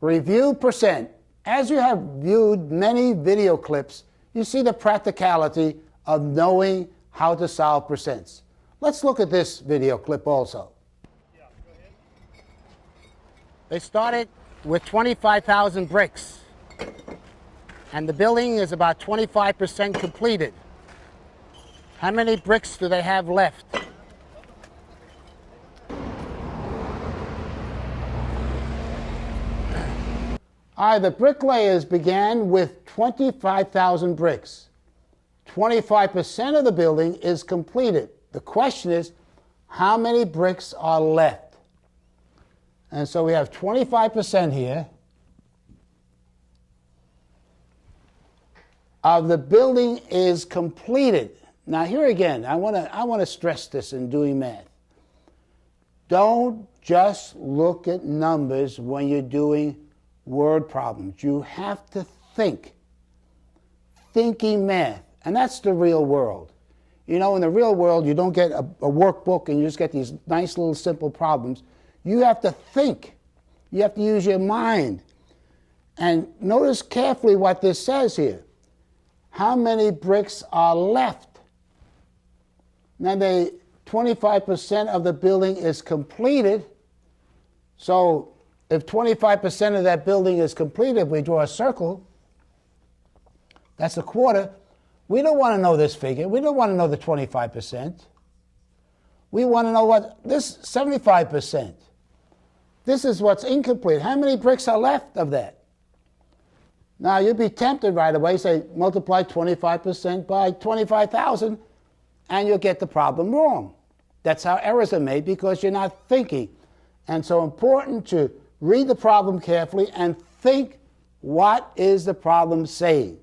Review percent. As you have viewed many video clips, you see the practicality of knowing how to solve percents. Let's look at this video clip also. They started with 25,000 bricks, and the building is about 25% completed. How many bricks do they have left? All right, the bricklayers began with 25,000 bricks. 25% of the building is completed. The question is, how many bricks are left? And so we have 25% here of the building is completed. Now here again, I want to stress this in doing math. Don't just look at numbers when you're doing word problems. You have to think. Thinking math. And that's the real world. You know, in the real world, you don't get a workbook and you just get these nice little simple problems. You have to think. You have to use your mind. And notice carefully what this says here. How many bricks are left? Now, 25% of the building is completed. So if 25% of that building is completed, we draw a circle. That's a quarter. We don't want to know this figure. We don't want to know the 25%. We want to know what this 75%. This is what's incomplete. How many bricks are left of that? Now, you'd be tempted right away, say, multiply 25% by 25,000, and you'll get the problem wrong. That's how errors are made, because you're not thinking. And so important to read the problem carefully and think, what is the problem saying?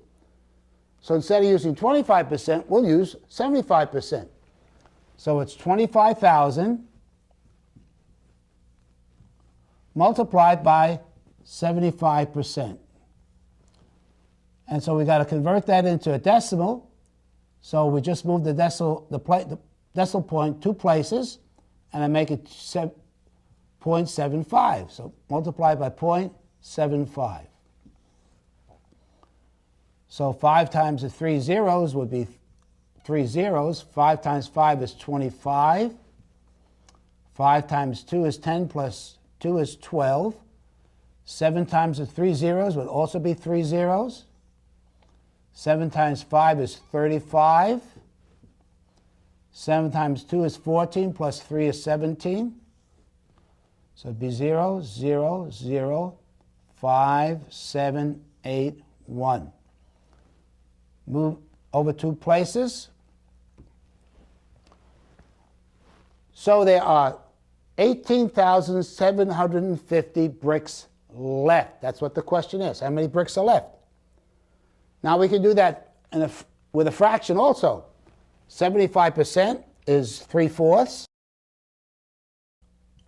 So instead of using 25%, we'll use 75%. So it's 25,000 multiplied by 75%. And so we got to convert that into a decimal. So we just move the decimal point 2 places, and I make it 0.75. So multiply by 0.75. So 5 times the 3 zeros would be 3 zeros. 5 times 5 is 25. 5 times 2 is 10 plus 2 is 12. 7 times the 3 zeros would also be 3 zeros. 7 times 5 is 35. 7 times 2 is 14, plus 3 is 17. So it'd be 0, 0, 0, 5, 7, 8, 1. Move over 2 places. So there are 18,750 bricks left. That's what the question is. How many bricks are left? Now we can do that with a fraction also. 75% is 3/4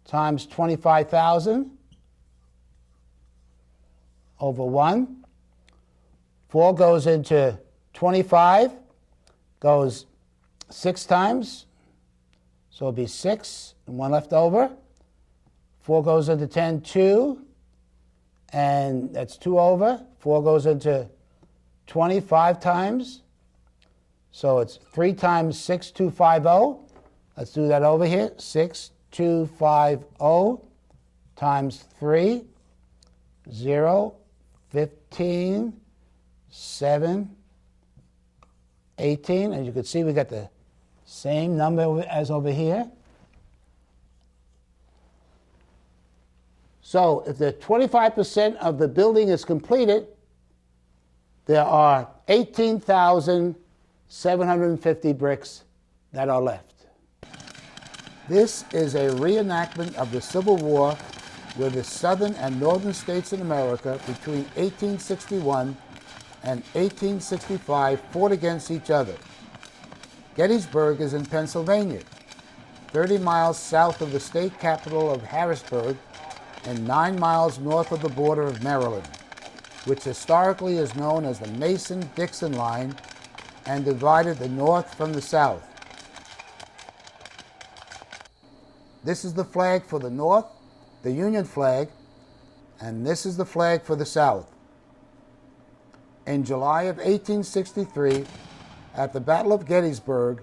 times 25,000 over 1. 4 goes into 25, goes 6 times, so it'll be 6 and 1 left over. 4 goes into 10, 2, and that's 2 over. 4 goes into 25 times, so it's 3 times 6,250. Let's do that over here. 6,250 times 3, 0, 15, 7, 18. As you can see, we got the same number as over here. So if the 25% of the building is completed, there are 18,750 bricks that are left. This is a reenactment of the Civil War, where the southern and northern states in America between 1861 and 1865 fought against each other. Gettysburg is in Pennsylvania, 30 miles south of the state capital of Harrisburg and 9 miles north of the border of Maryland, which historically is known as the Mason-Dixon line and divided the North from the South. This is the flag for the North, the Union flag, And this is the flag for the South. In July of 1863, at the Battle of Gettysburg,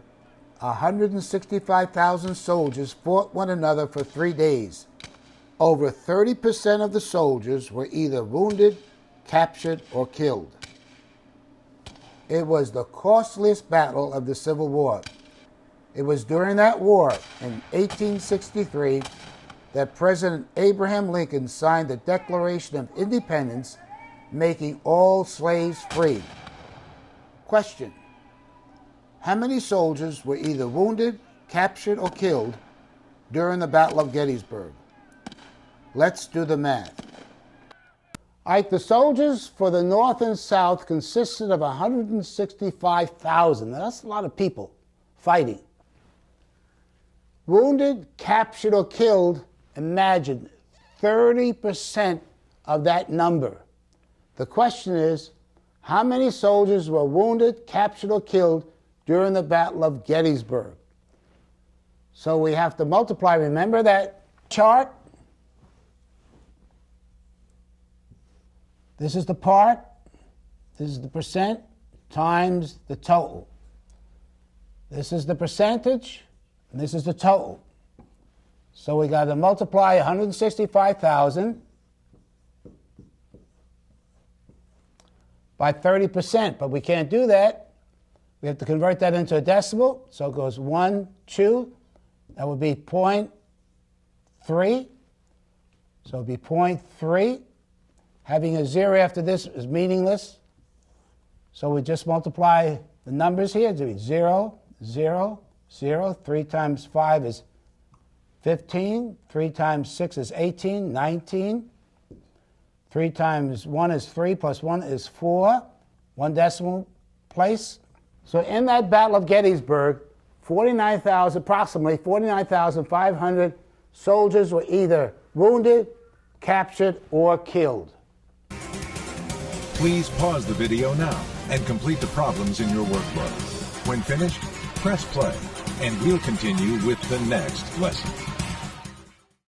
165,000 soldiers fought one another for 3 days. Over 30% of the soldiers were either wounded, captured, or killed. It was the costliest battle of the Civil War. It was during that war, in 1863, that President Abraham Lincoln signed the Declaration of Independence, making all slaves free. Question: how many soldiers were either wounded, captured, or killed during the Battle of Gettysburg? Let's do the math. All right, the soldiers for the North and South consisted of 165,000. Now, that's a lot of people fighting. Wounded, captured, or killed, imagine 30% of that number. The question is, how many soldiers were wounded, captured, or killed during the Battle of Gettysburg? So we have to multiply. Remember that chart? This is the part, this is the percent, times the total. This is the percentage, and this is the total. So we got to multiply 165,000 by 30%, but we can't do that. We have to convert that into a decimal, so it goes 1, 2, that would be 0.3, so it would be 0.3. Having a 0 after this is meaningless, so we just multiply the numbers here to be 0, 0, 0. 3 times 5 is 15. 3 times 6 is 18, 19. 3 times 1 is 3, plus 1 is 4. 1 decimal place. So in that Battle of Gettysburg, approximately 49,500 soldiers were either wounded, captured, or killed. Please pause the video now and complete the problems in your workbook. When finished, press play, and we'll continue with the next lesson.